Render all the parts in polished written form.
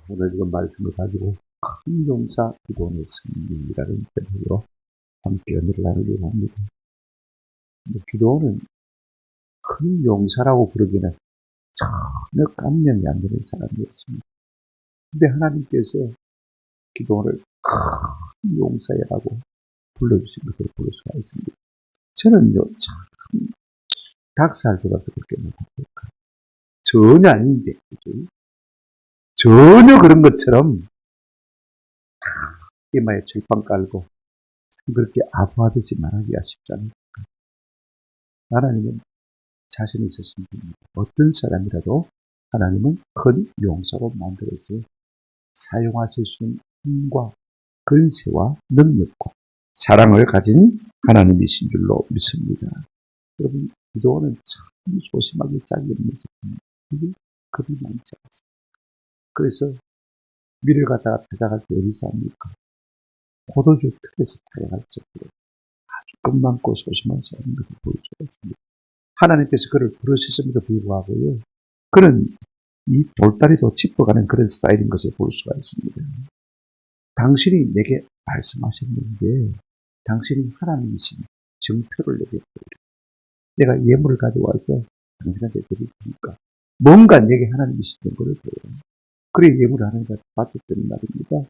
오늘 이런 말씀을 가지고 큰 용사 기도원의 승리라는 제목으로 함께 은혜를 나누려고 합니다. 기도원은 큰 용사라고 부르기는 전혀 감명이 안 되는 사람이었습니다. 근데 하나님께서 기도원을 큰 용사라고 불러주신 것을 볼 수가 있습니다. 저는요, 참, 닭살 돋아서 그렇게 못합니까? 전혀 아닌데, 그죠? 전혀 그런 것처럼 이마에 철판 깔고 그렇게 아부하듯이 말하기가 쉽지 않습니다. 하나님은 자신이 있으신 분입니다. 어떤 사람이라도 하나님은 큰 용사로 만들어서 사용하실 수 있는 힘과 근세와 능력과 사랑을 가진 하나님이신 줄로 믿습니다. 여러분, 기도원은 참 소심하게 짝이 없는 사람입니다. 겁이 많지 않습니다. 그래서 밀을 갖다가 타작할 때 어디서 합니까? 포도주 틀에서 타작할 정도로 아주 겁 많고 소심한 사람인 것을 볼 수가 있습니다. 하나님께서 그를 부르셨음에도 불구하고요, 그는 이 돌다리도 짚어가는 그런 스타일인 것을 볼 수가 있습니다. 당신이 내게 말씀하셨는데 당신이 하나님이신 증표를 내게 보여요. 내가 예물을 가져와서 당신한테 드릴 테니까 뭔가 내게 하나님이신 증거를 보여요. 그래 예물을 하나님께 바쳤더니 말입니다.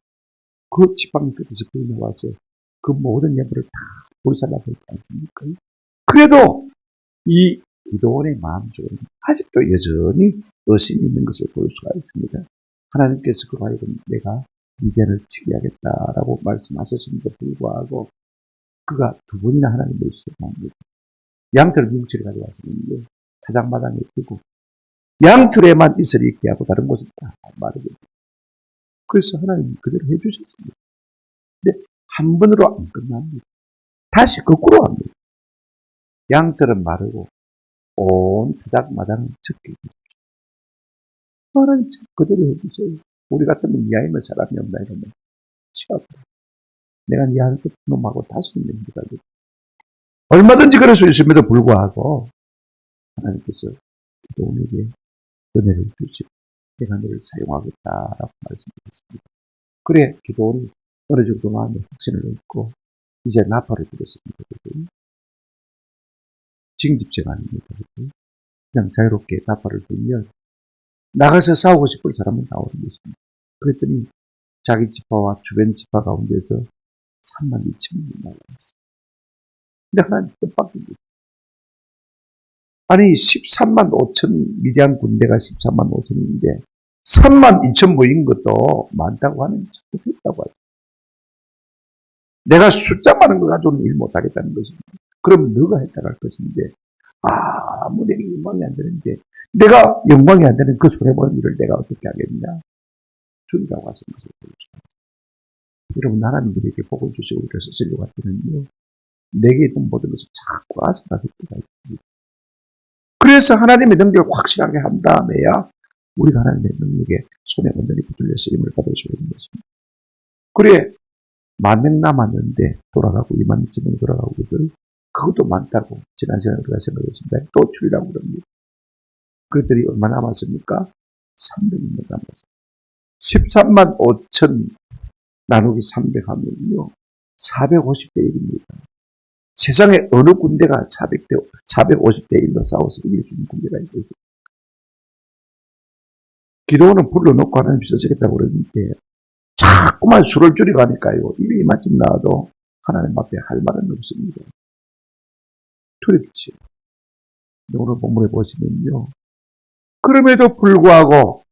그 지팡이 끝에서 그이 나와서 그 모든 예물을 다 불살라버리지 않습니까? 그래도 이 기도원의 마음속에는 아직도 여전히 의심이 있는 것을 볼 수가 있습니다. 하나님께서 그로 하여금 내가 미디안을 치게 하겠다라고 말씀하셨음에도 불구하고 그가 두 번이나 하나님을 시험합니다. 양털 뭉치를 가져와서는요, 타작마당에 두고 양털에만 이슬이 있게 하고 다른 곳은 다 마르게. 그래서 하나님이 그대로 해주셨습니다. 근데 한 번으로 안 끝납니다. 다시 거꾸로 합니다. 양털은 마르고 온 타작마당은 적게 해주십시오. 하나님 참 그대로 해주세요. 우리 같으면 이하임을 사람이 없나 이러면 치아파. 내가 이하를 그 놈하고 다시 힘들다. 얼마든지 그럴 수 있음에도 불구하고 하나님께서 기도원에게 은혜를 주시고 내가 너를 사용하겠다라고 말씀드렸습니다. 그래 기도원이 어느 정도 마음에 확신을 얻고 이제 나팔을 불었습니다. 징집제가 아닙니다. 그냥 자유롭게 나팔을 불면 나가서 싸우고 싶을 사람은 나오는 것입니다. 그랬더니 자기 지파와 주변 지파 가운데서 3만 2천 명이 나왔어요. 근데 하나님 뜻밖입니다. 아니 13만 5천 미디안 군대가 13만 5천인데 3만 2천 모인 것도 많다고 하는 자꾸 했다고 하죠. 내가 숫자 많은 거 가지고는 일 못하겠다는 것입니다. 그럼 너가 했다고 할 것인데 아무 내게 영광이 안 되는데 내가 영광이 안 되는 그 손해보는 일을 내가 어떻게 하겠냐. 주리라고 하신 것을 보여주십니다. 여러분 하나님 우리에게 복을 주시고 우리를 쓰시려고 할 때는요. 내게 있는 모든 것을 자꾸 아슬아슬 때가 있습니다. 그래서 하나님의 능력을 확실하게 한 다음에야 우리가 하나님의 능력에 손에 온전히 붙들려 쓰임을 받을 수 있는 것입니다. 그래 10,000명 남았는데 돌아가고 22,000명이 돌아가고 있거든. 그것도 많다고 지난 시간에 우리가 생각했습니다. 또 줄이라고 그럽니다. 그것들이 얼마 남았습니까? 300명 남았습니다. 13만 5천 나누기 300 하면요. 450대 1입니다. 세상에 어느 군대가 450대 1로 싸워서 이길 수 있는 군대가 있겠어요. 기도원은 불러놓고 하나님 쓰시겠다고 그러는데 자꾸만 수를 줄이고 하니까요. 입이 이만큼 나와도 하나님 앞에 할 말은 없습니다. 두렵지. 오늘 본문에 보시면요. 그럼에도 불구하고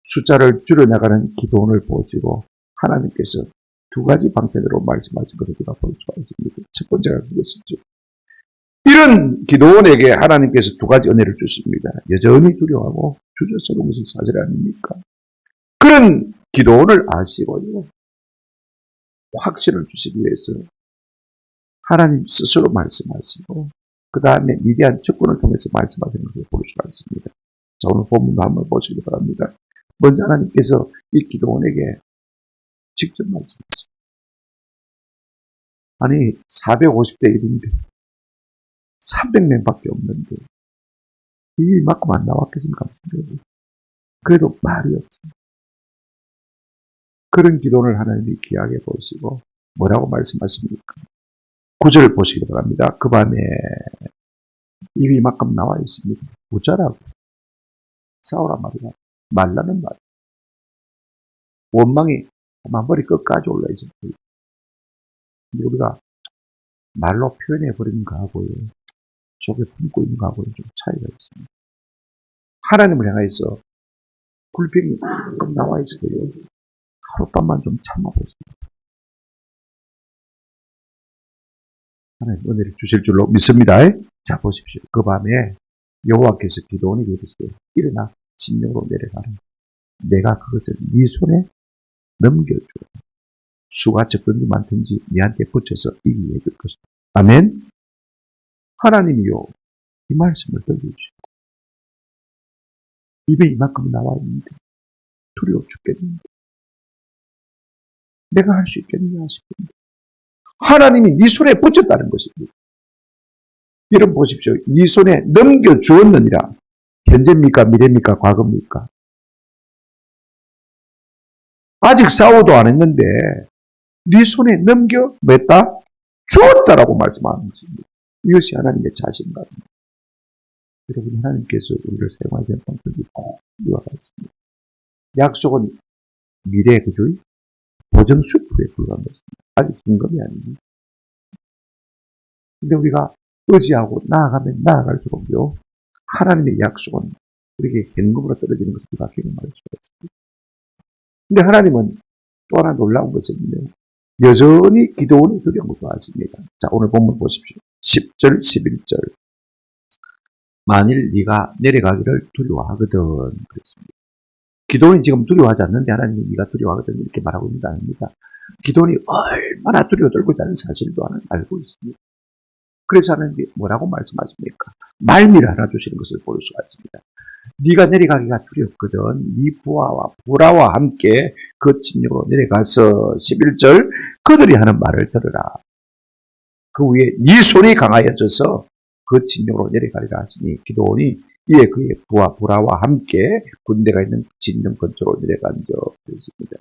숫자를 줄여나가는 기도원을 보시고 하나님께서 두 가지 방편으로 말씀하신 것을 우리가 볼 수가 있습니다. 첫 번째가 그것이죠. 이런 기도원에게 하나님께서 두 가지 은혜를 주십니다. 여전히 두려워하고 주저스러운 것이 사실 아닙니까? 그런 기도원을 아시고요. 확신을 주시기 위해서 하나님 스스로 말씀하시고 그 다음에 미디안 측근을 통해서 말씀하시는 것을 볼 수가 있습니다. 자, 오늘 본문도 한번 보시기 바랍니다. 먼저 하나님께서 이 기도원에게 직접 말씀하십니다. 아니 450대 1인데 300명밖에 없는데 이만큼 안 나왔겠습니까? 그래도 말이 없습니다. 그런 기도를 하나님이 귀하게 보시고 뭐라고 말씀하십니까? 9절 보시기 바랍니다. 그 밤에 입이 이만큼 나와 있습니다. 부자라고 싸우란 말이야. 말라는 말. 원망이 아마 머리 끝까지 올라 있을 거예요. 근데 우리가 말로 표현해 버리는 거하고요, 속에 품고 있는 거하고는 좀 차이가 있습니다. 하나님을 향해서 불평이 이만큼 나와 있어요. 하룻밤만 좀 참아보세요. 하나님 은혜를 주실 줄로 믿습니다. 자, 보십시오. 그 밤에 여호와께서 기도원에게 이르시되 일어나 진영으로 내려가라. 내가 그것을 네 손에 넘겨줘. 수가 적든지 많든지 네한테 붙여서 이기게 해줄 것이다. 아멘. 하나님이요, 이 말씀을 들려주시고 입에 이만큼 나와 있는데 두려워 죽겠는데 내가 할 수 있겠느냐 싶은데 하나님이 네 손에 붙였다는 것입니다. 여러분 보십시오. 네 손에 넘겨주었느니라. 현재입니까? 미래입니까? 과거입니까? 아직 싸워도 안 했는데 네 손에 넘겨 맸다? 주었다라고 말씀하는 것입니다. 이것이 하나님의 자신감입니다. 여러분, 하나님께서 우리를 사용하시는 방법이 이와 같습니다. 약속은 미래, 그죠? 보정수표에 불과한 것입니다. 아직 증거이 아닙니다. 근데 우리가 의지하고 나아가면 나아갈수록요, 하나님의 약속은 우리에게 현금으로 떨어지는 것을 우리가 경험할 수가 있습니다. 근데 하나님은 또 하나 놀라운 것은요, 여전히 기도원의 두려운 것도 같습니다. 자, 오늘 본문 보십시오. 10절, 11절. 만일 네가 내려가기를 두려워하거든 그랬습니다. 기도원이 지금 두려워하지 않는데 하나님이 네가 두려워하거든 이렇게 말하고 있는 게 아닙니다. 기도원이 얼마나 두려워 떨고 있다는 사실도 알고 있습니다. 그래서 하나님이 뭐라고 말씀하십니까? 말미를 하나 주시는 것을 볼 수가 있습니다. 네가 내려가기가 두렵거든. 네 부하와 보라와 함께 그 진영으로 내려가서 11절 그들이 하는 말을 들으라. 그 위에 네 손이 강하여져서 그 진영으로 내려가리라 하시니 기도원이 이에 그의 부하 보라와 함께 군대가 있는 진영 근처로 내려간 적 있습니다.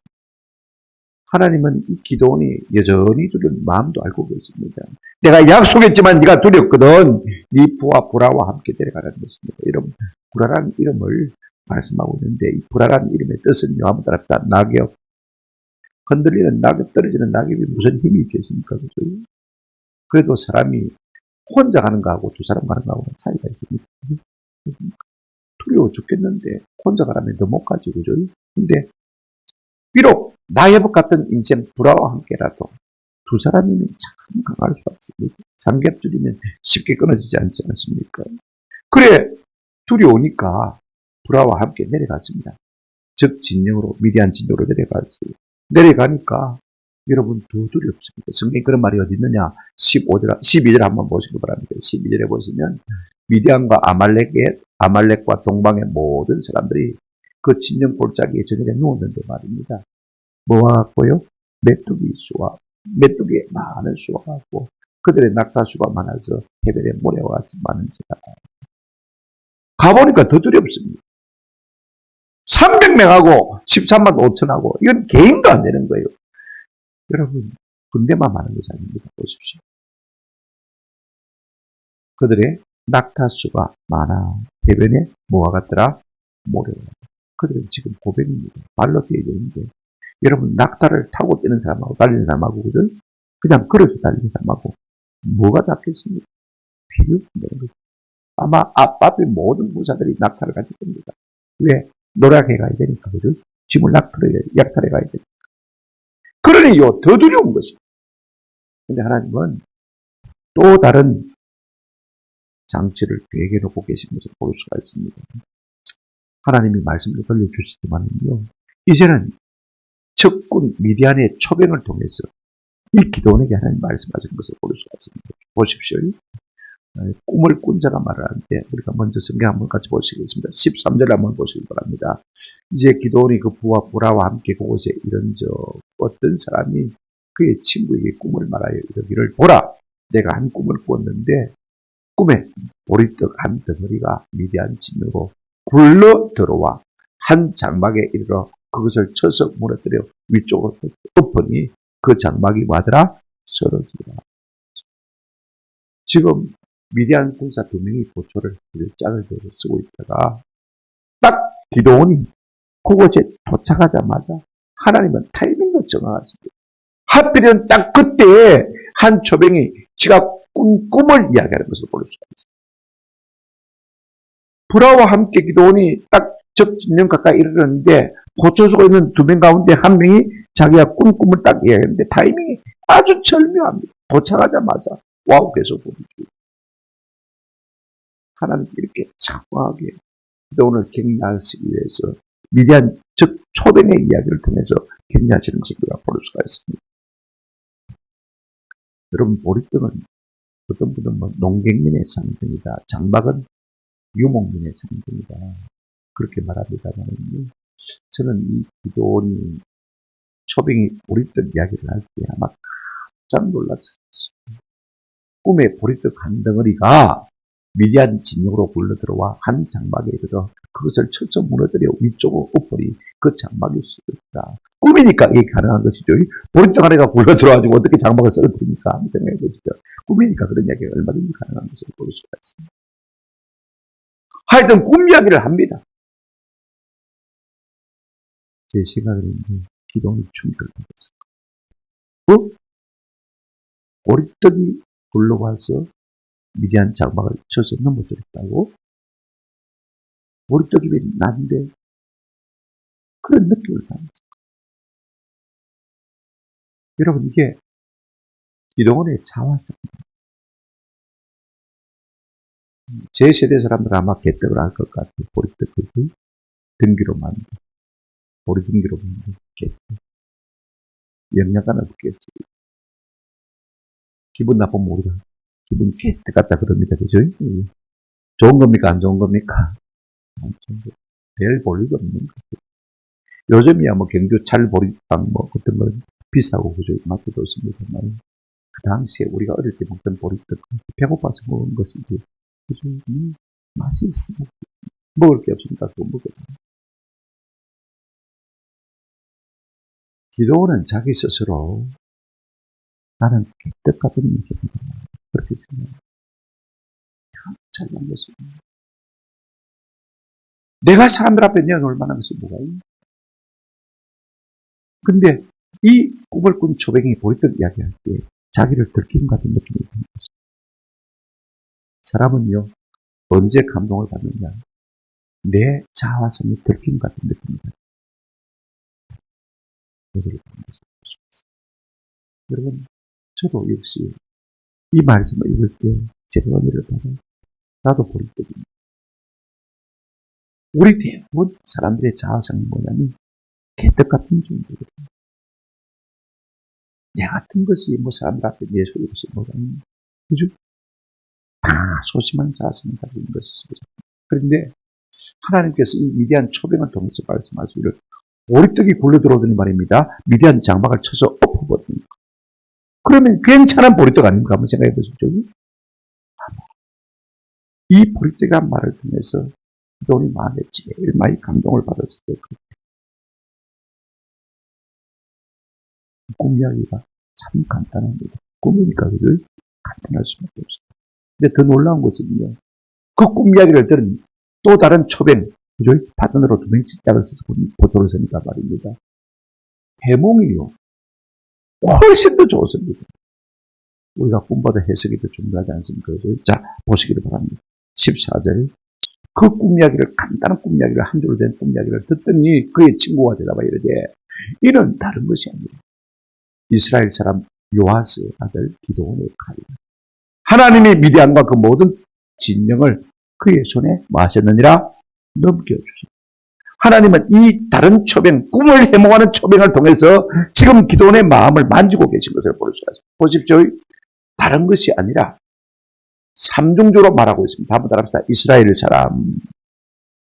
하나님은 이 기도원이 여전히 두려운 마음도 알고 계십니다. 내가 약속했지만 네가 두렵거든. 네 부하 보라와 함께 내려가라는 것입니다. 여러분, 부라라는 이름을 말씀하고 있는데 이 부라라는 이름의 뜻은 요한부 따랐다. 낙엽. 흔들리는 낙엽, 떨어지는 낙엽이 무슨 힘이 있겠습니까? 그죠? 그래도 사람이 혼자 가는 거하고 두 사람 가는 거하고는 차이가 있습니다. 두려워 죽겠는데 혼자 가라면 더 못 가지, 그죠? 근데 비록 낙엽 같은 인생 불화와 함께라도 두 사람이면 참 강할 수가 있습니다. 삼겹줄이면 쉽게 끊어지지 않지 않습니까? 그래, 두려우니까 불화와 함께 내려갔습니다. 즉 진영으로, 미디안 진영으로 내려갔어요. 내려가니까 여러분 더 두렵습니다. 성경에 그런 말이 어디 있느냐? 12절 한번 보시기 바랍니다. 12절에 보시면 미디안과 아말렉과 동방의 모든 사람들이 그 진영 골짜기에 저녁에 누웠는데 말입니다. 뭐와 같고요? 메뚜기에 많은 수와 같고 그들의 낙타수가 많아서 해변의 모래와 같이 많은 수가 가보니까 더 두렵습니다. 300명하고 13만 5천하고 이건 개인도 안 되는 거예요. 여러분, 군대만 많은 것이 아닙니다. 보십시오. 그들의 낙타수가 많아 해변에 뭐와 같더라? 모래와. 그들은 지금 고백입니다. 발로 뛰어져 있는데 여러분, 낙타를 타고 뛰는 사람하고 달리는 사람하고 그냥 걸어서 달리는 사람하고 뭐가 닿겠습니까? 비교가 되는 거죠. 아마 앞에 모든 부사들이 낙타를 가질 겁니다. 왜? 노랗게 가야 되니까, 그죠? 짐을 약탈해 가야 되니까. 그러니요, 더 두려운 것입니다. 근데 하나님은 또 다른 장치를 계획해 놓고 계신 것을 볼 수가 있습니다. 하나님이 말씀을 들려주시지만요, 이제는 적군 미디안의 초병을 통해서 이 기도원에게 하나님 말씀하시는 것을 볼 수가 있습니다. 보십시오. 꿈을 꾼 자가 말을 하는데 우리가 먼저 성경 한번 같이 보시겠습니다. 13절 한번 보시기 바랍니다. 이제 기도원이 그 부하 보라와 함께 그곳에 이른 적 어떤 사람이 그의 친구에게 꿈을 말하여 이르기를 보라, 내가 한 꿈을 꾸었는데 꿈에 보리떡 한 덩어리가 미디안 진으로 굴러 들어와 한 장막에 이르러 그것을 쳐서 무너뜨려 위쪽으로 엎으니 그 장막이 뭐하더라? 쓰러지더라. 지금 미디안 군사 2명이 보초를 짝을 대고 쓰고 있다가 딱 기도원이 그곳에 도착하자마자 하나님은 타이밍을 정하셨어요. 하필이면 딱 그때에 한 초병이 지가 꾼 꿈을 이야기하는 것을 볼 수가 있어요. 불화와 함께 기도원이 딱 적진령 가까이 이르렀는데 보초수가 있는 2명 가운데 한 명이 자기가 꾼 꿈을 딱 이야기했는데 타이밍이 아주 절묘합니다. 도착하자마자 와우 계속 보여주고 하나님께 이렇게 장황하게 기도원을 격려하시기 위해서 미디안 즉 초병의 이야기를 통해서 격려하시는 것을 우리가 볼 수가 있습니다. 여러분 보리떡은 어떤 분은 농객민의 상징이다. 장막은 유목민의 상징이다. 그렇게 말합니다만 저는 이 기도원이 초병이 보리떡 이야기를 할 때 아마 깜짝 놀랐어요. 꿈에 보리떡 한 덩어리가 미디안 진영으로 굴러들어와 한 장막에 이르러 그것을 철저 무너뜨려 위쪽으로 엎으니 그 장막이 쓰러졌다. 꿈이니까 이게 가능한 것이죠. 보리떡 하나가 굴러들어가지고 어떻게 장막을 쓰러뜨립니까? 한번 생각해 보시죠. 꿈이니까 그런 이야기가 얼마든지 가능한 것을 볼 수가 있습니다. 하여튼 꿈 이야기를 합니다. 제 생각에는 기도원이 충격을 받았어요. 보리떡이 굴러와서 미디안 장막을 쳐서 넘어뜨렸다고? 보리떡이 왜 난데? 그런 느낌을 받았어요. 여러분 이게 기도원의 자화상입니다. 제 세대 사람들은 아마 개떡을 알 것 같아요. 보리떡을 등기로 만든 보리 등기로 만든 개떡. 영양 하나 없겠죠. 기분 나쁘면 우리가 기분 개떡 같다 그럽니다. 그죠? 좋은 겁니까? 안 좋은 겁니까? 별 볼 일 없는 거죠. 요즘이야 경주 찰보리빵 어떤 건 비싸고 그죠? 맛도 좋습니다만 그 당시에 우리가 어릴 때 먹던 보리떡 배고파서 먹은 것이지 그죠? 맛이 있으면 먹을 게 없으니까 또 먹거든요. 기도원은 자기 스스로 나는 개떡 같은 인생이다. 그렇게 생각합니다. 잘난 것입니다. 내가 사람들 앞에 내어놓을 만한 것이 뭐가 있나? 근데 이 꿈을 꾼 초뱅이 보리떡 이야기할 때 자기를 들킴 같은 느낌이 드는 것입니다. 사람은요, 언제 감동을 받느냐? 내 자화성이 들킴 같은 느낌이 듭니다. 여러분, 저도 역시 이 말씀을 읽을 때 제가 은혜를 받아 나도 보리떡입니다. 우리 대부분 사람들의 자화성이 뭐냐면 개떡 같은 존재거든요. 내 같은 것이 사람들 앞에 내세우는 것이 뭐가 있냐. 그죠? 다 소심한 자성을 가지고 있는 것이죠. 그런데 하나님께서 이 미디안 초병을 통해서 말씀하시기를 보리떡이 굴러들어오더니 말입니다. 미디안 장막을 쳐서 엎어버립니다. 그러면 괜찮은 보리떡 아닙니까? 한번 생각해 보십시오. 이 보리떡이라는 말을 통해서 기도원이 마음에 제일 많이 감동을 받았을 때 꿈 이야기가 참 간단합니다. 꿈이니까 그걸 간단할 수밖에 없습니다. 근데 더 놀라운 것은요. 그 꿈 이야기를 들은 또 다른 초뱅, 그죠? 파트너로 2명씩 짝을 써서 보도를 쓰니까 말입니다. 해몽이요. 훨씬 더 좋습니다. 우리가 꿈보다 해석이 더 중요하지 않습니까? 자, 보시기를 바랍니다. 14절. 그 꿈 이야기를, 간단한 꿈 이야기를, 한 줄로 된 꿈 이야기를 듣더니 그의 친구가 대답하여 이르되 이는 다른 것이 아니라 이스라엘 사람 요아스의 아들 기드온의 칼이다. 하나님이 미디안과 그 모든 진영을 그의 손에 마셨느니라 넘겨주셨다. 하나님은 이 다른 초병, 꿈을 해몽하는 초병을 통해서 지금 기드온의 마음을 만지고 계신 것을 볼 수가 있습니다. 보십시오. 다른 것이 아니라 삼중조로 말하고 있습니다. 한번 따라합시다. 이스라엘 사람,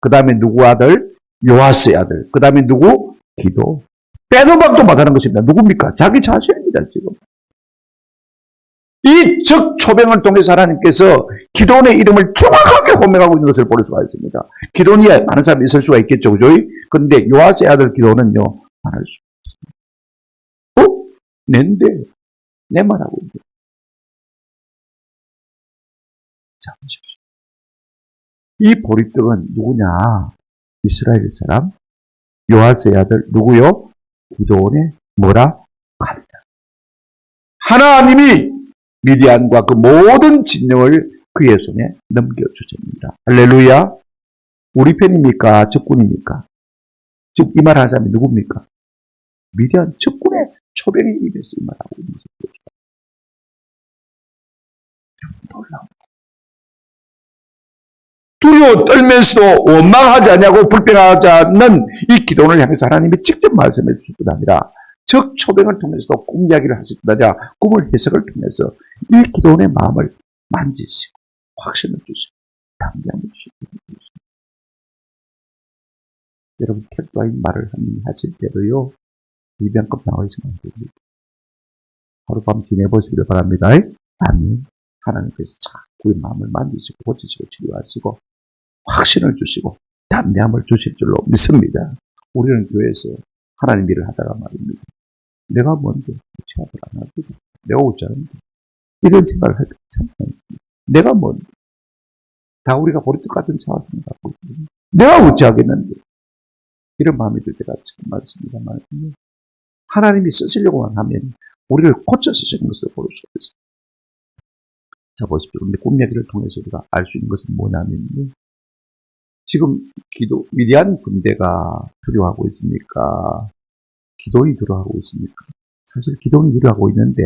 그 다음에 누구 아들? 요아스의 아들, 그 다음에 누구? 기도. 빼도 박도 못하는 것입니다. 누굽니까? 자기 자신입니다. 지금. 이 적초병을 통해서 하나님께서 기도원의 이름을 정확하게 호명하고 있는 것을 볼 수가 있습니다. 기도원이 많은 사람이 있을 수가 있겠죠. 그죠? 그런데 요아스의 아들 기도원은요, 말할 수 없어요. 낸데, 내 말하고 있는데. 자, 보십시오. 이 보리떡은 누구냐? 이스라엘 사람, 요아스의 아들, 누구요? 기도원의 뭐라? 칼이다. 하나님이 미디안과 그 모든 진영을 그의 손에 넘겨주십니다. 할렐루야. 우리 편입니까? 적군입니까? 즉, 이 말하는 사람이 누굽니까? 미디안 적군의 초병이 입에서 이 말하고 있는 것을 보여줍니다. 놀라운 두려워 떨면서도 원망하지 않냐고 불평하지 않는 이 기도원을 향해서 하나님이 직접 말씀해 주실 뿐 아니라 적 초병을 통해서도 꿈 이야기를 하실 뿐 아니라 꿈을 해석을 통해서 이 기도원의 마음을 만지시고 확신을 주시고 담대함을 주시고 여러분 캡도아인 말을 하실 때도요 이병급 나와 있으면 안 됩니다. 하룻밤 지내보시기를 바랍니다. 아멘. 하나님께서 자꾸 마음을 만지시고 고치시고 치료하시고 확신을 주시고 담대함을 주실 줄로 믿습니다. 우리는 교회에서 하나님 일을 하다가 말입니다. 내가 뭔데 취업을 안 하고 내가 어쩌는데 이런 생각을 할 때 참 많습니다. 내가 뭔데 다 우리가 보리떡 같은 차원을 갖고 있거든요. 내가 어찌하겠는데 이런 마음이 들 때가 참 많습니다만 하나님이 쓰시려고만 하면 우리를 고쳐 쓰시는 것을 볼 수 있습니다. 자, 보십시오. 근데 꿈 얘기를 통해서 우리가 알 수 있는 것은 뭐냐면요. 지금 미디안 군대가 두려워하고 있습니까? 기도원이 두려워하고 있습니까? 사실 기도원이 두려워하고 있는데,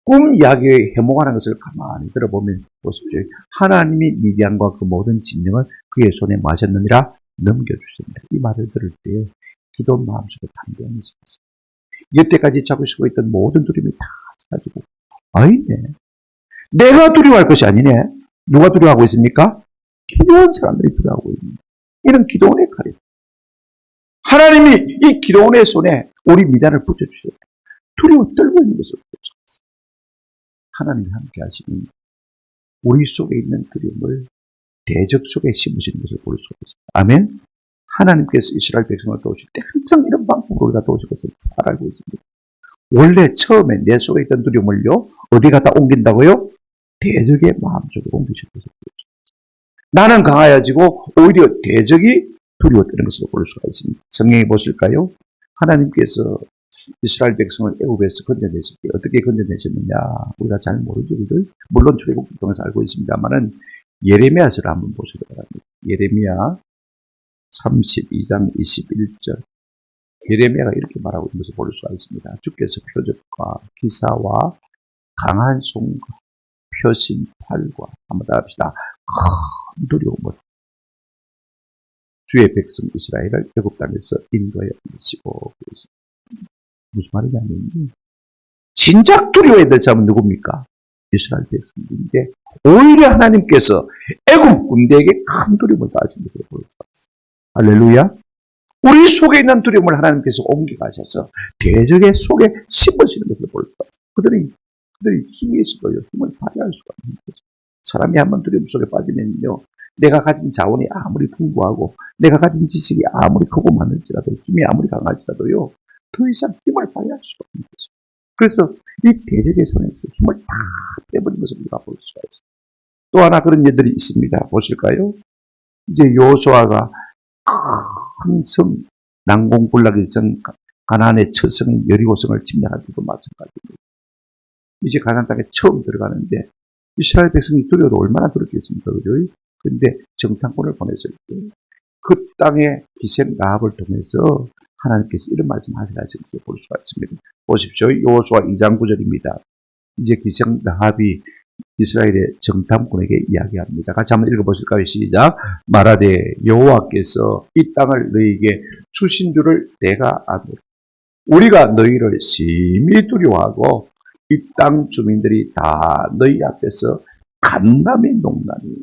꿈 이야기에 해몽하는 것을 가만히 들어보면 보십시오. 하나님이 미디안과 그 모든 진영을 그의 손에 마셨느니라 넘겨주셨습니다. 이 말을 들을 때 기도원 마음속에 담대함이 있었습니다. 여태까지 잡고 쓰고 있던 모든 두려움이 다 사라지고, 아니네. 내가 두려워할 것이 아니네. 누가 두려워하고 있습니까? 기도원 사람들이 두려워하고 있는 이런 기도원의 칼입니다. 하나님이 이 기도원의 손에 우리 미단을 붙여주셨다. 두려워 떨고 있는 것을 보여주셨습니다. 하나님이 함께 하시면 우리 속에 있는 두려움을 대적 속에 심으시는 것을 볼 수 있습니다. 아멘. 하나님께서 이스라엘 백성을 도우실 때 항상 이런 방법으로 우리가 도우실 것을 잘 알고 있습니다. 원래 처음에 내 속에 있던 두려움을요, 어디 갖다 옮긴다고요? 대적의 마음속에 옮기실 것을 보여줍니다. 나는 강하여지고 오히려 대적이 두려웠다는 것을 볼 수가 있습니다. 성경에 보실까요? 하나님께서 이스라엘 백성을 애굽에서 건져내실 때 어떻게 건져내셨느냐 우리가 잘 모르죠. 물론 출애굽을 통해서 알고 있습니다만은 예레미야서를 한번 보시기 바랍니다. 예레미야 32장 21절 예레미야가 이렇게 말하고 있는 것을 볼 수가 있습니다. 주께서 표적과 기사와 강한 손과 표신 팔과 한번 다 합시다. 큰 두려움을 주의 백성 이스라엘을 애굽 땅에서 인도하여 내시고 그랬습니다. 무슨 말이냐면 진작 두려워해야 될 사람은 누굽니까? 이스라엘 백성인데 오히려 하나님께서 애굽 군대에게 큰 두려움을 가하신 것을 볼 수가 있습니다. 할렐루야. 우리 속에 있는 두려움을 하나님께서 옮겨가셔서 대적의 속에 심으시는 것을 볼 수가 있습니다. 그들이 힘이 있어도요, 힘을 발휘할 수가 없는 거죠. 사람이 한번 두려움 속에 빠지면요, 내가 가진 자원이 아무리 풍부하고, 내가 가진 지식이 아무리 크고 많을지라도, 힘이 아무리 강할지라도요, 더 이상 힘을 발휘할 수가 없는 거죠. 그래서 이 대적의 손에서 힘을 다 빼버린 것을 우리가 볼 수가 있습니다. 또 하나 그런 예들이 있습니다. 보실까요? 이제 여호수아가 큰 성, 난공불락의 성, 가나안의 첫 성인 여리고성을 침략할 때도 마찬가지입니다. 이제 가나안 땅에 처음 들어가는데 이스라엘 백성이 두려워도 얼마나 두렵겠습니까? 그죠? 그런데 정탐꾼을 보냈을 때 그 땅의 기생 라합을 통해서 하나님께서 이런 말씀하시는 것을 볼 수가 있습니다. 보십시오. 여호수아 2장 9절입니다. 이제 기생 라합이 이스라엘의 정탐꾼에게 이야기합니다. 같이 한번 읽어보실까요? 시작. 말하되 여호와께서 이 땅을 너희에게 주신 줄을 내가 아노라. 우리가 너희를 심히 두려워하고 이 땅 주민들이 다 너희 앞에서 간담이 농나니.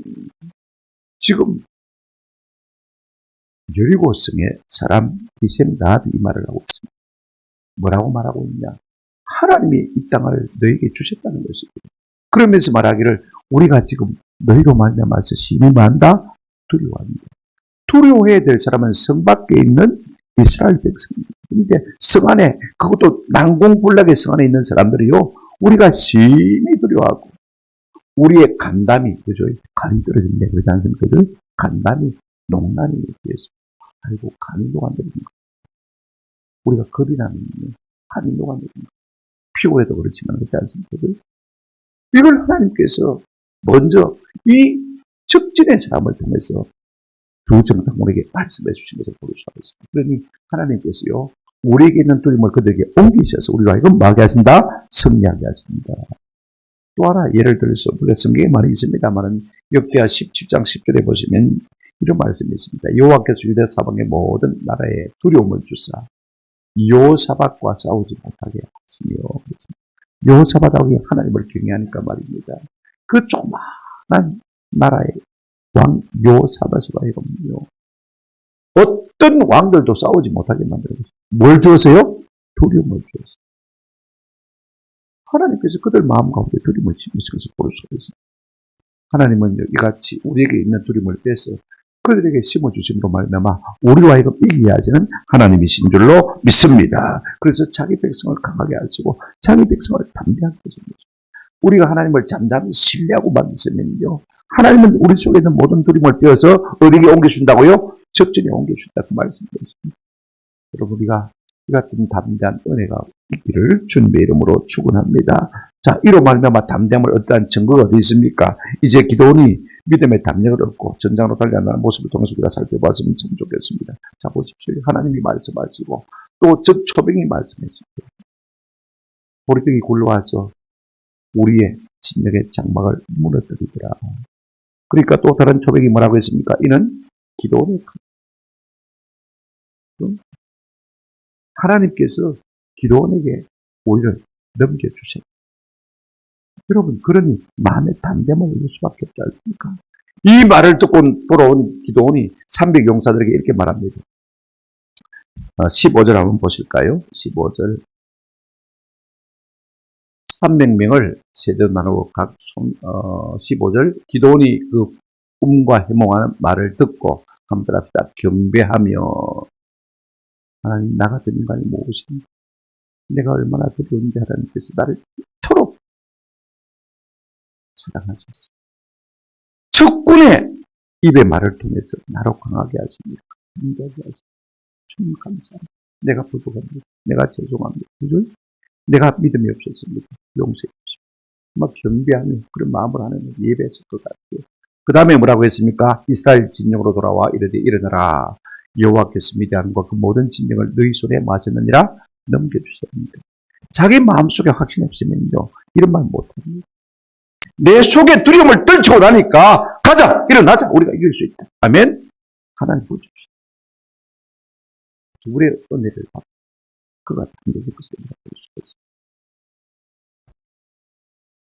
지금 여리고성의 사람 기생 라합이 이 말을 하고 있습니다. 뭐라고 말하고 있냐? 하나님이 이 땅을 너에게 주셨다는 것입니다. 그러면서 말하기를 우리가 지금 너희로 말미암아서 심히 많다 두려워합니다. 두려워해야 될 사람은 성 밖에 있는 이스라엘 백성입니다. 그런데 성 안에, 그것도 난공불락의 성 안에 있는 사람들이요, 우리가 심히 두려워하고 우리의 간담이, 그죠? 간이 떨어진대, 그렇지 않습니까? 간담이, 농난이 있겠습니다. 아이고, 간이 녹아내립니다. 우리가 겁이 나면 간이 녹아내립니다. 피곤해도 그렇지만, 그렇지 않습니까? 이걸 하나님께서 먼저 이 적진의 사람을 통해서 두 정탐꾼에게 말씀해 주신 것을 볼 수가 있습니다. 그러니 하나님께서요, 우리에게 있는 두려움을 그들에게 옮기셔서 우리가 이건 뭐하게 하신다? 승리하게 하십니다. 또 하나 예를 들어서 우리가 성경에 많이 있습니다만은 역대하 17장 10절에 보시면 이런 말씀이 있습니다. 여호와께서 유다 사방의 모든 나라에 두려움을 주사 여호사밧과 싸우지 못하게 하시며, 여호사밧하고 하나님을 경외하니까 말입니다. 그 조그마한 나라의 왕 여호사밧으로 하여금요, 어떤 왕들도 싸우지 못하게 만들었어요. 뭘 주었어요? 두려움을 주었어요. 하나님께서 그들 마음 가운데 두려움을 심으신 것을 볼 수가 있습니다. 하나님은 이같이 우리에게 있는 두려움을 빼서 그들에게 심어주심으로 말미암아 우리와 하여금 이기게 하시는 하나님이신 줄로 믿습니다. 그래서 자기 백성을 강하게 하시고 자기 백성을 담대하게 하십니다. 우리가 하나님을 잠잠히 신뢰하고 만드시면요, 하나님은 우리 속에 있는 모든 두려움을 빼어서 어디에 옮겨준다고요? 적진에 옮겨준다, 그 말씀이십니다. 여러분, 우리가 이 같은 담대한 은혜가 있기를 주님의 이름으로 축원합니다. 자, 이로 말미암아 담대함을 어떠한 증거가 어디 있습니까? 이제 기도원이 믿음의 담력을 얻고 전장으로 달려나가는 모습을 통해서 우리가 살펴봤으면 참 좋겠습니다. 자, 보십시오. 하나님이 말씀하시고 또 적초병이 말씀했습니다. 보리떡이 굴러와서 우리의 진력의 장막을 무너뜨리더라. 그러니까 또 다른 초백이 뭐라고 했습니까? 이는 기도원의 하나님께서 기도원에게 오히려 넘겨주셨다. 여러분, 그러니 마음의 담대함을 얻을 수밖에 없지 않습니까? 이 말을 듣고 돌아온 기도원이 300용사들에게 이렇게 말합니다. 15절 한번 보실까요? 15절. 300명을 세대 나누고 각 15절. 기도원이 그 꿈과 해몽하는 말을 듣고 한번 합시다. 경배하며, 하나님, 나 같은 인간이 무엇인가? 내가 얼마나 두려운지 하나님께서 나를 이토록 사랑하셨어. 적군의 입의 말을 통해서 나로 강하게 하십니다. 힘들게 하십니다. 주님 감사합니다. 내가 부족합니다. 내가 죄송합니다. 그죠? 내가 믿음이 없었습니다. 용서해 주십시오. 막 경배하며 그런 마음을 하는 예배했을 것 같아요. 그 다음에 뭐라고 했습니까? 이스라엘 진영으로 돌아와 이르되 일어나라. 여호와께서 미디안과 그 모든 진영을 너희 손에 마쳤느니라 넘겨주셨습니다. 자기 마음속에 확신이 없으면요, 이런 말 못합니다. 내 속에 두려움을 떨치고 나니까 가자, 일어나자, 우리가 이길 수 있다. 아멘. 하나님 보여주십시오. 둘의 은혜를 받고 그가 담대할 것을 볼 수 있습니다.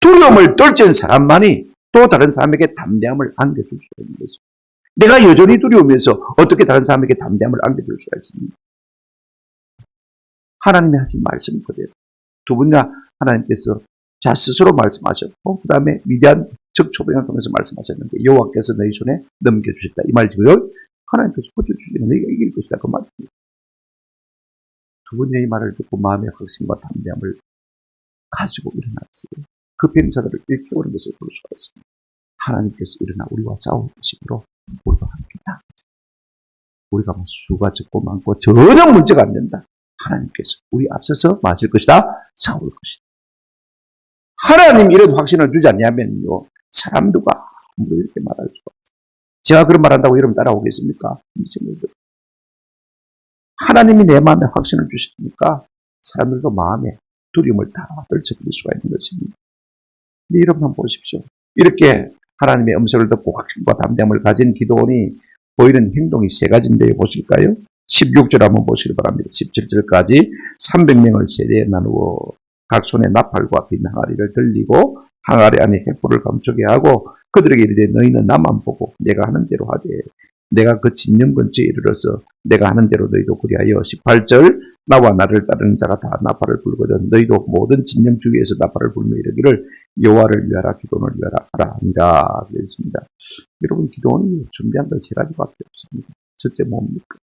두려움을 떨친 사람만이 또 다른 사람에게 담대함을 안겨줄 수가 있는 것입니다. 내가 여전히 두려우면서 어떻게 다른 사람에게 담대함을 안겨줄 수가 있습니까? 하나님이 하신 말씀 그대로 두 분과 하나님께서 자 스스로 말씀하셨고, 그 다음에 미디안 적초병을 통해서 말씀하셨는데 여호와께서 너희 손에 넘겨주셨다. 이 말이고요. 하나님께서 버텨주시면 너희가 이길 것이다. 그 말입니다. 두 분의 이 말을 듣고 마음의 확신과 담대함을 가지고 일어났어요. 그 병사들을 일깨우는 것을 볼 수가 있습니다. 하나님께서 일어나 우리와 싸울 것이므로 우리가 함께다. 우리가 수가 적고 많고 전혀 문제가 안 된다. 하나님께서 우리 앞서서 마실 것이다. 싸울 것이다. 하나님 이런 확신을 주지 않냐면요, 사람들과 아무도 이렇게 말할 수가 없어요. 제가 그런 말 한다고 여러분 따라오겠습니까? 하나님이 내 마음에 확신을 주셨으니까 사람들도 마음에 두려움을 다 떨쳐버릴 수가 있는 것입니다. 근데 여러분 한번 보십시오. 이렇게 하나님의 음성을 듣고 확신과 담대함을 가진 기도원이 보이는 행동이 세 가지인데요. 보실까요? 16절 한번 보시기 바랍니다. 17절까지 300명을 세대에 나누어 각 손에 나팔과 빈 항아리를 들리고 항아리 안에 횃불을 감추게 하고 그들에게 이르되 너희는 나만 보고 내가 하는 대로 하되 내가 그 진영 근처에 이르러서 내가 하는 대로 너희도 그리하여 18절 나와 나를 따르는 자가 다 나팔을 불거든 너희도 모든 진영 주위에서 나팔을 불며 이르기를 여호와를 위하라 기도원을 위하라 하라 아니라 그랬습니다. 여러분 기도원이 준비한 건 세 가지밖에 없습니다. 첫째 뭡니까?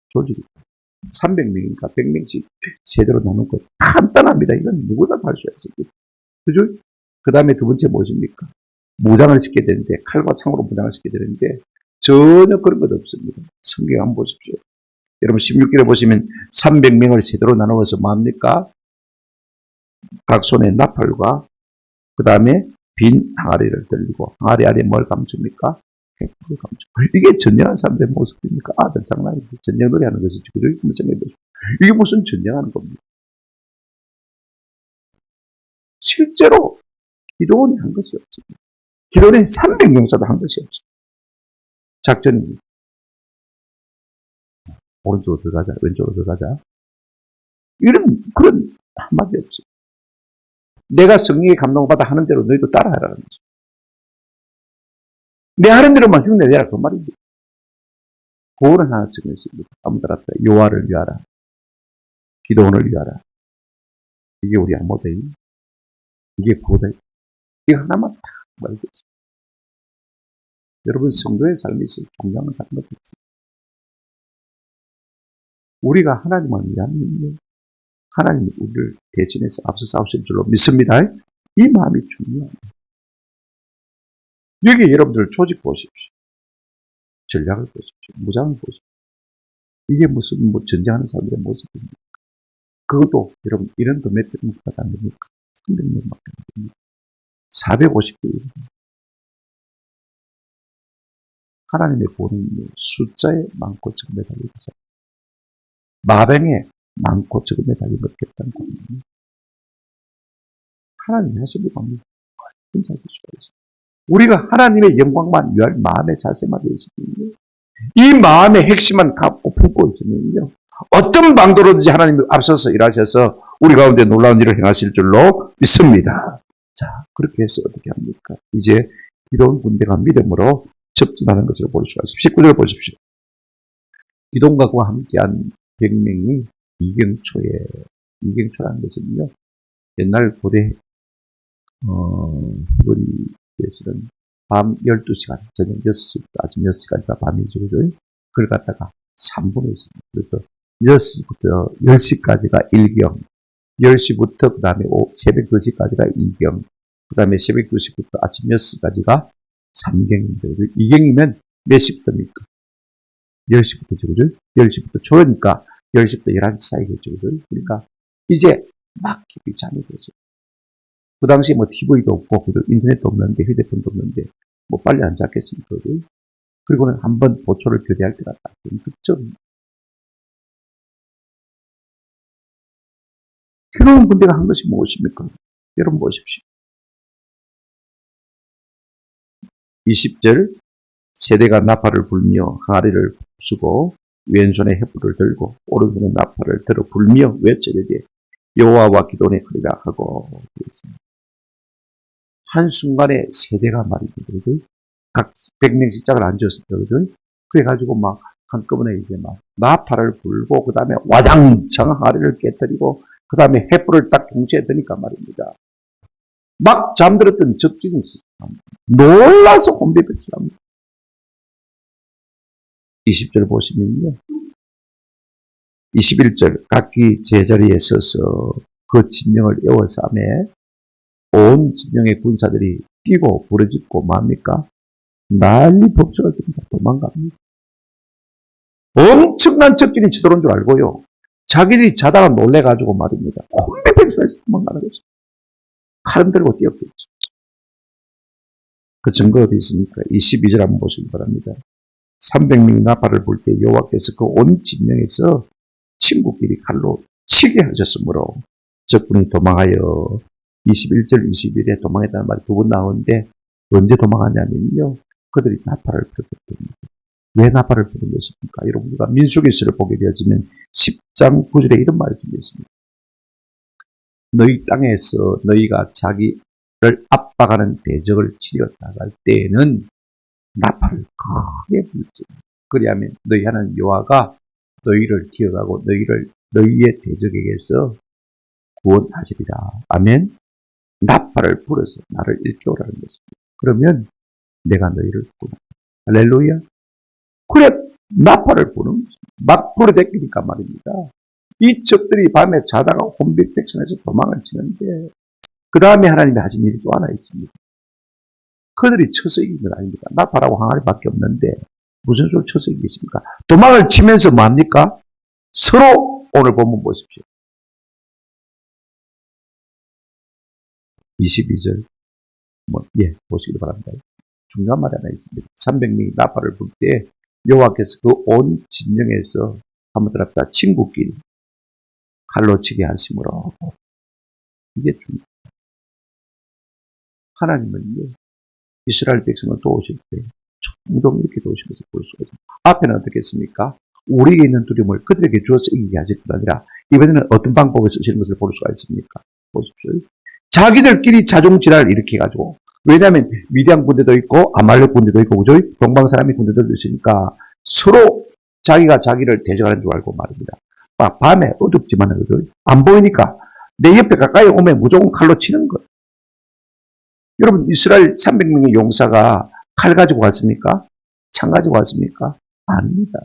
조직이 300명인가 100명씩 세대로 나눈 것 간단합니다. 이건 누구나 할 수 있습니다. 그죠? 그 다음에 두 번째 무엇입니까? 무장을 시켜야 되는데 칼과 창으로 무장을 시켜야 되는데 전혀 그런 것 없습니다. 성경 한번 보십시오. 여러분 16절에 보시면 300명을 세대로 나누어서 뭡니까? 각 손에 나팔과 그 다음에 빈 항아리를 들리고 항아리 아래에 뭘 감춥니까? 햇불을 감추. 이게 전쟁하는 사람들의 모습입니까? 아들 장난이죠. 전쟁놀이 하는 것이죠. 그죠? 이게 무슨 전쟁하는 겁니까? 실제로 기도원이 한 것이 없습니다. 기도원에 300명사도 한 것이 없습니다. 작전입니다. 오른쪽으로 들어가자, 왼쪽으로 들어가자. 이런 그런 한마디 없어요. 내가 성령의 감동받아 하는 대로 너희도 따라하라는 거죠. 내 하는 대로만 흉내내라 그 말입니다. 그거는 하나 정했습니다. 한번 따랐다. 여호와를 위하라. 기도원을 위하라. 이게 우리 모델. 이게 고대. 이거 하나만 딱 말해주세요. 여러분 성도의 삶이 있어요. 중요한 다른 것도 있어요. 우리가 하나님을 위한 일이요. 하나님이 우리를 대신해서 앞서 싸우실 줄로 믿습니다. 이 마음이 중요합니다. 여기 여러분들 조직 보십시오. 전략을 보십시오. 무장을 보십시오. 이게 무슨 전쟁하는 사람들의 모습입니까? 그것도 여러분 이런 더 몇 명밖에 안 됩니까? 300명밖에 안 됩니다. 450개. 하나님의 본인이 숫자에 많고 적음에 달리고서 마병에 많고 적음에 달린 것 같다는 겁니다. 하나님이 하시는 겁니다. 얼마나 자세 수가 있습니다. 우리가 하나님의 영광만 위할 마음의 자세만 되어 있으면요. 이 마음의 핵심만 갖고 품고 있으면요. 어떤 방도로든지 하나님이 앞서서 일하셔서 우리 가운데 놀라운 일을 행하실 줄로 믿습니다. 자, 그렇게 해서 어떻게 합니까? 이제 기도원 군대가 믿음으로 접전하는 것을 볼 수가 있습니다. 19절 보십시오. 기동과 그와 함께한 100명이 이경초라는 것은요. 옛날 고대 히브리에서는 밤 12시간, 저녁 6시, 아침 6시까지가 밤이죠. 그걸 갖다가 3분에 있습니다. 그래서 6시부터 10시까지가 1경, 10시부터 그 다음에 새벽 2시까지가 2경, 그 다음에 새벽 2시부터 아침 6시까지가 3경입니다. 2경이면 몇 시부터입니까? 10시부터 그죠? 10시부터 초니까 10시부터 11시 사이겠죠. 그러니까 이제 막 깊이 잠이 들었어요. 그 당시에 뭐 TV도 없고, 인터넷도 없는데, 휴대폰도 없는데, 뭐 빨리 안 잤겠습니까? 그리고는 한번 보초를 교대할 때가 딱 그점. 기도원 군대가 한 것이 무엇입니까? 여러분 보십시오. 20절, 세대가 나팔을 불며 항아리를 부수고 왼손에 횃불을 들고 오른손에 나팔을 들어 불며 외쳐되되 여호와와 기도원에 그리라 하고 그랬습니다. 한순간에 세대가 말입니다. 각 100명씩 짝을 앉았었거든. 그래가지고 막 한꺼번에 이제 막 나팔을 불고 그 다음에 와장창 항아리를 깨뜨리고 그 다음에 횃불을 딱 동시에 드니까 말입니다. 막 잠들었던 적진이 있습니다. 놀라서 혼비백산합니다. 20절 보시면요. 21절 각기 제자리에 서서 그 진영을 에워싸매 온 진영의 군사들이 뛰고 부르짖고 뭡니까? 난리 법석을 듭니다. 도망갑니다. 엄청난 적진이 치들어온 줄 알고요. 자기들이 자다가 놀래가지고 말입니다. 혼비백산에서 도망가는 거죠. 칼을 들고 뛰었겠죠. 그 증거 어디 있습니까? 22절 한번 보시기 바랍니다. 300명이 나팔을 불 때 여호와께서 그 온 진영에서 친구끼리 칼로 치게 하셨으므로 적군이 도망하여 21절 22절에 도망했다는 말이 두 번 나오는데 언제 도망하냐면요. 그들이 나팔을 불었기 때문에. 왜 나팔을 부는 것입니까? 여러분 우리가 민수기서를 보게 되어지면 10장 9절에 이런 말씀이 있습니다. 너희 땅에서 너희가 자기를 압박하는 대적을 치려 나갈 때에는 나팔을 크게 불지. 그리하면 너희 하나님 여호와가 너희를 기억하고 너희의 대적에게서 구원하시리라. 아멘. 나팔을 불어서 나를 일깨우라는 것입니다. 그러면 내가 너희를 구원한다. 할렐루야. 그래, 나팔을 부는 막 불어대끼니까 말입니다. 이 적들이 밤에 자다가 혼비백산에서 도망을 치는데 그 다음에 하나님이 하신 일이 또 하나 있습니다. 그들이 쳐서 이긴 건 아닙니다. 나팔하고 항아리밖에 없는데 무슨 소리 쳐서 이기겠습니까? 도망을 치면서 뭡니까? 서로 오늘 본문 보십시오. 22절 보시기 바랍니다. 중요한 말이 하나 있습니다. 300명이 나팔을 불 때 여호와께서 그 온 진영에서 한번 들었다 친구끼리 칼로 치게 하심으로 이게 중요합니다. 하나님은 이스라엘 백성을 도우실 때 종종 이렇게 도우신 것을 볼 수가 있습니다. 앞에는 어떻게 했습니까? 우리에게 있는 두려움을 그들에게 주어서 이기게 하실 뿐 아니라 이번에는 어떤 방법을 쓰시는 것을 볼 수가 있습니까? 보십시오. 자기들끼리 자종질환을 일으켜가지고 왜냐하면 미디안 군대도 있고 아말렉 군대도 있고 그죠? 동방사람의 군대들도 있으니까 서로 자기가 자기를 대적하는 줄 알고 말입니다. 밤에 어둡지만 그죠? 안 보이니까 내 옆에 가까이 오면 무조건 칼로 치는 거예요. 여러분 이스라엘 300명의 용사가 칼 가지고 왔습니까? 창 가지고 왔습니까? 아닙니다.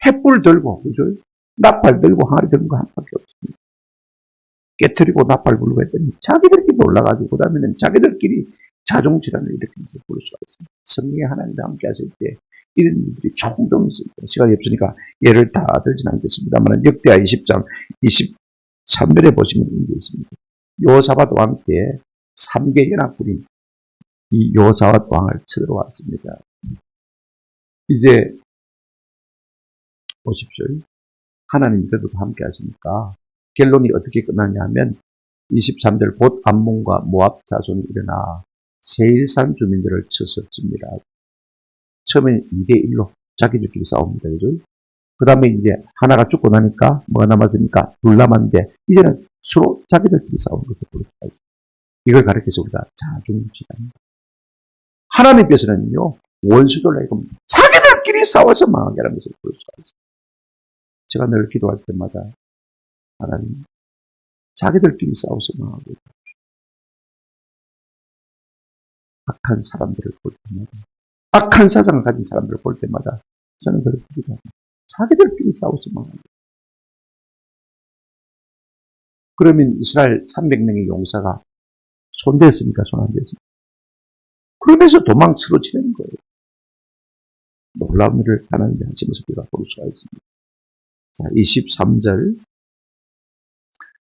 횃불 들고 그죠? 나팔 들고 항아리 들고 한 밖에 없습니다. 깨트리고 나팔 불고 했더니 자기들끼리 올라가지고 그 다음에는 자기들끼리 자종질환을 일으키면서 볼 수가 있습니다. 성령의 하나님과 함께 하실 때 이런 일들이 조금 있습니다. 시간이 없으니까 예를 다 들진 않겠습니다만 역대하 20장 23절에 보시면 이게 있습니다. 여호사밧 왕 때 3개 연합군이 이 여호사밧 왕을 쳐들어왔습니다. 이제 보십시오. 하나님이 그래도 함께 하시니까 결론이 어떻게 끝나냐 하면 23절 곧 암몬과 모압 자손이 일어나 세일산 주민들을 쳐서 칩니다. 처음엔 2대1로 자기들끼리 싸웁니다. 그죠? 그 다음에 이제 하나가 죽고 나니까 뭐가 남았습니까? 둘 남았는데 이제는 서로 자기들끼리 싸우는 것을 볼 수가 있습니다. 이걸 가르쳐서 우리가 자중질환입니다. 하나님께서는요 원수들 자기들끼리 싸워서 망하게 하는 것을 볼 수가 있습니다. 제가 늘 기도할 때마다 하나님 자기들끼리 싸워서 망하고 있다. 악한 사람들을 볼 때마다 악한 사상을 가진 사람들을 볼 때마다 저는 그렇게 기도합니다. 자기들끼리 싸워서 망하고 있다. 그러면 이스라엘 300명의 용사가 손댔습니까? 손 안 댔습니까? 그러면서 도망치러 치는 거예요. 놀라운 일을 하나님이 하신 것을 우리가 볼 수가 있습니다. 자, 23절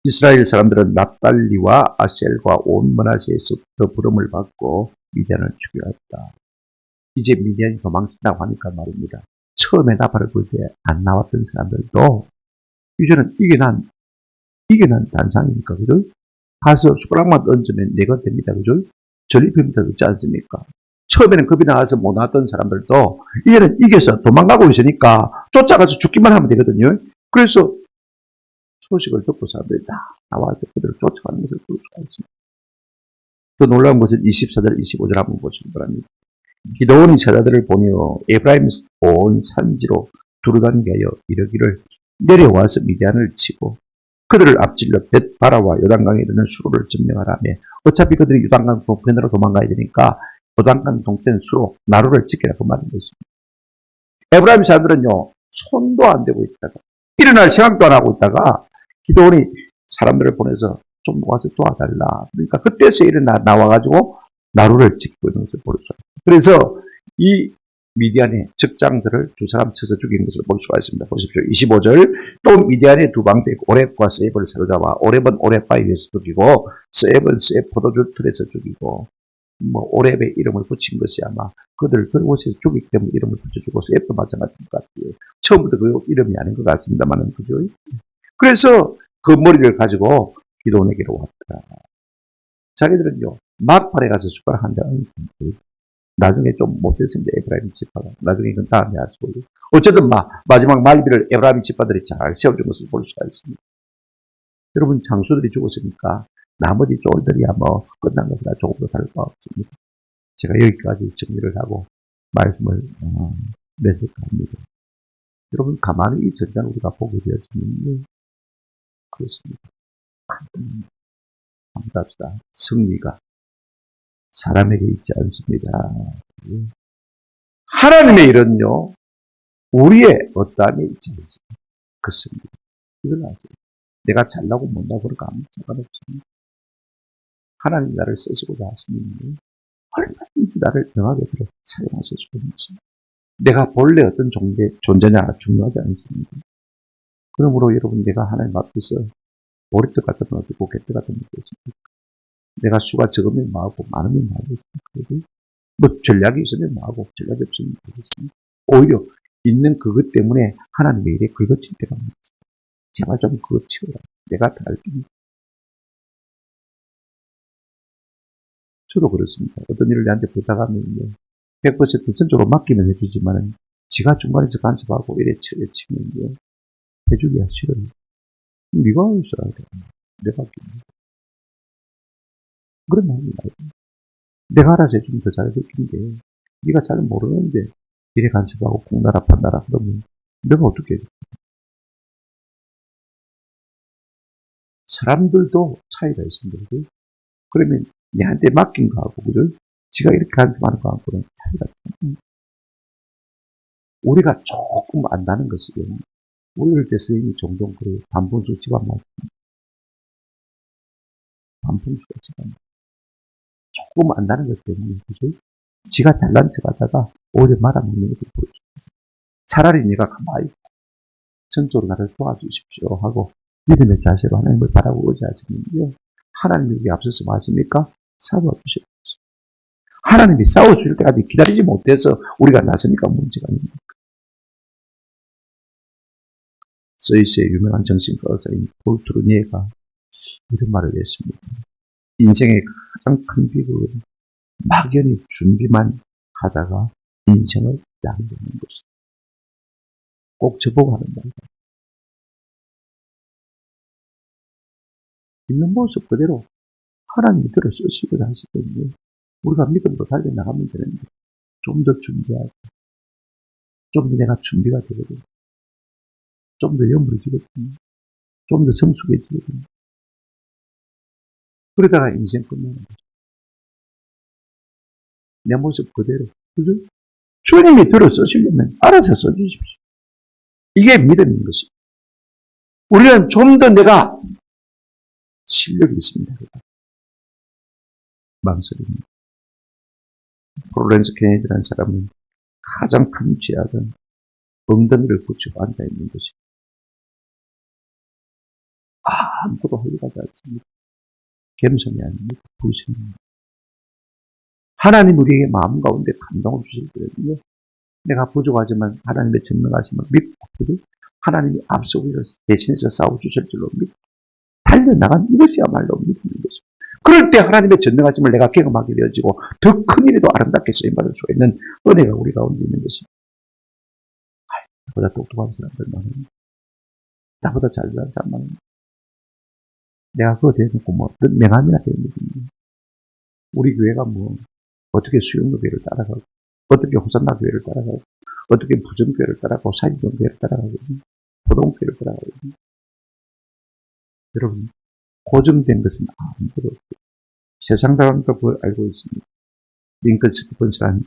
이스라엘 사람들은 납달리와 아셀과 온 므낫세에서부터 부름을 받고 미디안을 죽여왔다. 이제 미디안이 도망친다고 하니까 말입니다. 처음에 나팔을 불 때 안 나왔던 사람들도 이제는 이게 난 단상이니까 그죠? 가서 숟가락만 얹으면 내가 됩니다. 그죠? 전리품부터 듣지 않습니까? 처음에는 겁이 나와서 못 나왔던 사람들도 이제는 이겨서 도망가고 있으니까 쫓아가서 죽기만 하면 되거든요. 그래서 소식을 듣고 사람들이 다 나와서 그들을 쫓아가는 것을 볼 수가 있습니다. 더 놀라운 것은 24절, 25절 한번 보시기 바랍니다. 기드온이 제자들을 보내어 에브라임 온 산지로 두루다니게 하여 이르기를 내려와서 미디안을 치고 그들을 앞질러 벳바라와 요단강에 이르는 수로를 점령하라며 어차피 그들이 요단강 동편으로 도망가야 되니까 요단강 동편 수로 나루를 지키라고 말한 것입니다. 에브라임 사람들은요 손도 안 대고 있다가 일어날 생각도 안 하고 있다가 기드온이 사람들을 보내서 좀 와서 도와달라. 그러니까 그때서 나와가지고 나루를 지키고 있는 것을 볼 수 있습니다. 그래서 이 미디안의 적장들을 두 사람 쳐서 죽이는 것을 볼 수가 있습니다. 보십시오. 25절 또 미디안의 두 방대 오렙과 세입을 사로잡아 오렙은 오렙 바위에서 죽이고 세입은 세입 포도주 틀에서 죽이고 오렙의 이름을 붙인 것이 아마 그들을 그곳에서 죽이기 때문에 이름을 붙여주고 세입도 마찬가지인 것 같아요. 처음부터 그 이름이 아닌 것 같습니다만은 그죠? 그래서 그 머리를 가지고 기드온에게로 왔다. 자기들은요 막팔에 가서 숟가락 한 장 나중에 좀 못했습니다. 에브라임 지파가. 나중에 이건 다음에 하시고. 어쨌든 마지막 말비를 에브라임 지파들이 잘 세워준 것을 볼 수가 있습니다. 여러분 장수들이 죽었으니까 나머지 쫄들이야 끝난 것이라 조금 더 다를 바 없습니다. 제가 여기까지 정리를 하고 말씀을 맺을까 합니다. 여러분 가만히 이 전장을 우리가 보게 되어지면 그렇습니다. 한번 합시다. 승리가 사람에게 있지 않습니다. 하나님의 일은요, 우리의 어떠함에 있지 않습니다. 그 승리. 이걸 아세요. 내가 잘나고 못나고 그런 거 아무 상관없습니다. 하나님 나를 쓰시고자 하시면 얼마든지 나를 명하게 들어 사용하실 수 있습니다. 내가 본래 어떤 존재냐 중요하지 않습니다. 그러므로 여러분 내가 하나님 앞에서 보리떡 같은 건 어떻고 개떡 같은 건 어떻습니까? 내가 수가 적으면 뭐하고 많으면 뭐하고 뭐 전략이 있으면 뭐하고 전략이 없으면 뭐하겠습니까? 오히려 있는 그것 때문에 하나님의 일에 긁어칠 때가 많습니다. 제발 좀 그거 치워라. 내가 다 알겠습니다. 저도 그렇습니다. 어떤 일을 내한테 부탁하면 100% 전적으로 맡기면 해주지만 지가 중간에서 간섭하고 이래 치면 해주기가 싫어요. 네가 있어야 돼. 내가 할게. 그런 마음이 나요. 내가 알아서 해주면 더 잘해줄 텐데 네가 잘 모르는데 이래 간섭하고 공나라 판나라 그러면 내가 어떻게 해줘. 사람들도 차이가 있습니다. 그죠? 그러면 내한테 맡긴 거하고 그죠? 지가 이렇게 간섭하는 거하고는 차이가 있습니다. 우리가 조금 안다는 것이요. 우리 어릴 때 선생님이 종종 그래요. 반분수 집안 말씀. 반분수가 집안 조금 안다는 것 때문에, 그죠? 지가 잘난 척 하다가 오히려 말아먹는 것을 보여줍니다. 차라리 네가 가만히 있고, 전적으로 나를 도와주십시오 하고, 믿음의 자세로 하나님을 바라고 의지하시면요. 하나님이 여기 앞서서 뭐 하십니까? 싸워주십시오. 하나님이 싸워줄 때까지 기다리지 못해서 우리가 나서니까 문제가 있습니다. 스위스의 유명한 정신과 의사인 폴 트루니에가 이런 말을 했습니다. 인생의 가장 큰 비극은 막연히 준비만 하다가 인생을 낭비하는 것이다. 꼭 저보고 하는 말이다. 있는 모습 그대로 하나님이 들어 쓰시고자 하시거든요. 우리가 믿음으로 달려나가면 되는데 좀 더 준비하고 좀 더 내가 준비가 되거든요. 좀 더 여물어지거든요. 좀 더 성숙해지거든요. 그러다가 인생 끝나는 거죠. 내 모습 그대로. 그죠? 주님이 들어 쓰시려면 알아서 써주십시오. 이게 믿음인 것입니다. 우리는 좀 더 내가 실력이 있습니다. 망설입니다. 플로렌스 케네디라는 사람은 가장 큰 죄악은 엉덩이를 붙이고 앉아있는 것입니다. 아무것도 허락하지 않습니다. 겸손이 아닙니다. 불신입니다. 하나님 우리에게 마음 가운데 감동을 주실 때는요. 내가 부족하지만 하나님의 전능하심을 믿고 하나님이 앞서 우리를 대신해서 싸워주실 줄로 믿고 달려나간 이것이야말로 믿는 것입니다. 그럴 때 하나님의 전능하심을 내가 경험하게 되어지고 더 큰 일에도 아름답게 쓰임받을 수 있는 은혜가 우리 가운데 있는 것입니다. 나보다 똑똑한 사람들 많습니다. 나보다 잘난 사람 많습니다. 내가 그거 대놓고 뭐 명함이나 되는 우리 교회가 뭐 어떻게 수영로 교회를 따라가고 어떻게 호산나 교회를 따라가고 어떻게 부정교회를 따라가고 사기동 교회를 따라가고 포동교회를 따라가고 여러분 고정된 것은 아무것도 없어요. 세상 사람도 그걸 알고 있습니다. 링컨 스티븐스라는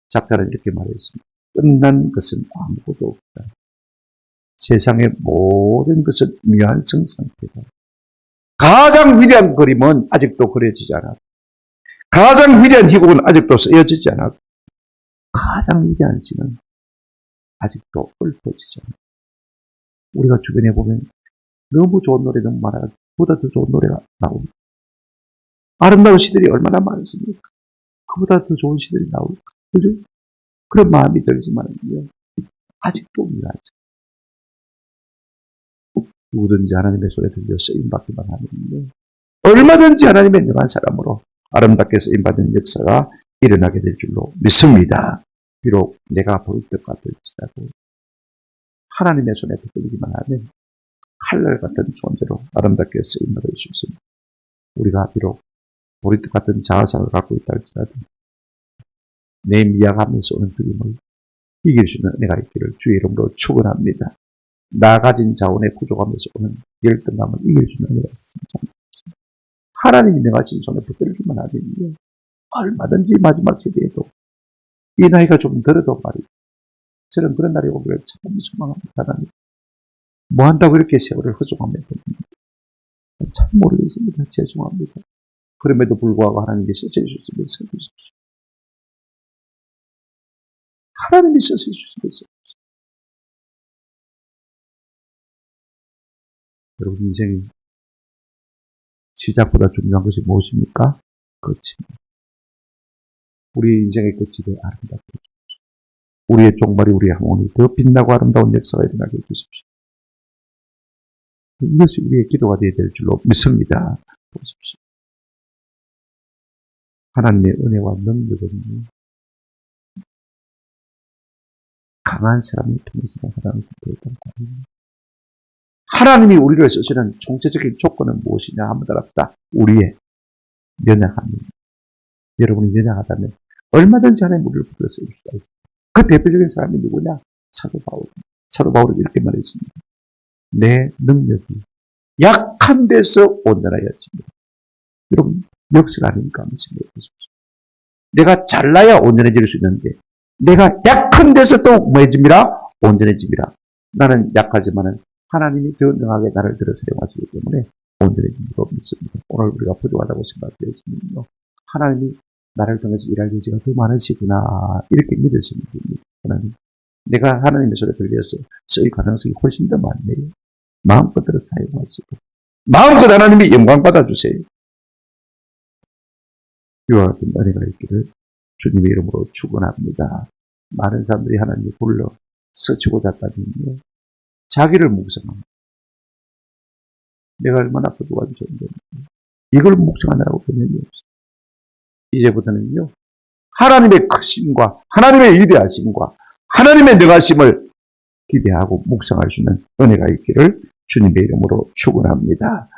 작자는 이렇게 말했습니다. 끝난 것은 아무것도 없다. 세상의 모든 것은 미완성 상태다. 가장 위대한 그림은 아직도 그려지지 않았고 가장 위대한 희곡은 아직도 쓰여지지 않았고 가장 위대한 시는 아직도 읊어지지 않았고 우리가 주변에 보면 너무 좋은 노래 너무 많아서 그보다 더 좋은 노래가 나옵니다. 아름다운 시들이 얼마나 많습니까? 그보다 더 좋은 시들이 나올까? 그죠? 그런 마음이 들지만요. 아직도 미안하죠. 누구든지 하나님의 손에 들려 쓰임받기만 하면요. 얼마든지 하나님의 능한 사람으로 아름답게 쓰임받은 역사가 일어나게 될 줄로 믿습니다. 비록 내가 보이떡 같을지라도 하나님의 손에 붙들리기만 하면 칼날 같은 존재로 아름답게 쓰임받을 수 있습니다. 우리가 비록 보리떡 같은 자아상을 갖고 있다 할지라도 내 미약함에서 오는 그림을 이길 수 있는 은혜가 있기를 주의 이름으로 축원합니다. 나 가진 자원의 부족함에서 오는 열등감을 이길 수 있는 은혜가 있습니다. 하나님이 능하신 손에 붙들어주면 안 됩니다. 얼마든지 마지막 세대에도 이 나이가 좀 들어도 말이죠. 저는 그런 날이 오기를 참 소망합니다. 하나님. 뭐 한다고 이렇게 세월을 허송하면 됩니다. 참 모르겠습니다. 죄송합니다. 그럼에도 불구하고 하나님께서 써주셨으면 써주십시오. 하나님이 써주셨으면 써주십시오. 여러분 인생이 시작보다 중요한 것이 무엇입니까? 끝입니다. 우리 인생의 끝이 아름답게 해주십시오. 우리의 종말이 우리의 항원이 더 빛나고 아름다운 역사가 일어나게 해주십시오. 이것이 우리의 기도가 되어야 될 줄로 믿습니다. 보십시오. 하나님의 은혜와 능력은 강한 사람이 통해서 나타나는 것입니다. 하나님이 우리를 쓰시는 총체적인 조건은 무엇이냐 한번 따라합시다. 우리의 연약함입니다. 여러분이 연약하다면 얼마든지 하나님 우리를 붙들어 쓸 수가 있습니다. 그 대표적인 사람이 누구냐? 사도 바울. 사도 바울이 이렇게 말했습니다. 내 능력이 약한 데서 온전하여집니다. 여러분 역설 아닙니까? 한번 생각해 보십시오. 내가 잘나야 온전해질 수 있는데 내가 약한 데서 또 뭐해집니다? 온전해집니다. 나는 약하지만은 하나님이 더 능하게 나를 들어 사용하시기 때문에 온전해진 줄로 믿습니다. 오늘 우리가 부족하다고 생각되었으면요. 하나님이 나를 통해서 일할 여지가 더 많으시구나 이렇게 믿으시면 됩니다. 하나님, 내가 하나님의 소리에 들려서 쓰일 가능성이 훨씬 더 많네요. 마음껏 들어 사용하시고 마음껏 하나님이 영광 받아주세요. 이와 같은 은혜가 있기를 주님의 이름으로 축원합니다. 많은 사람들이 하나님이 불러 스치고자 따지며 자기를 묵상합니다. 내가 얼마나 부족한지 좋은데 이걸 묵상하느라고 변함이 없어요. 이제부터는요. 하나님의 크심과 하나님의 위대하심과 하나님의 능하심을 기대하고 묵상할 수 있는 은혜가 있기를 주님의 이름으로 축원합니다.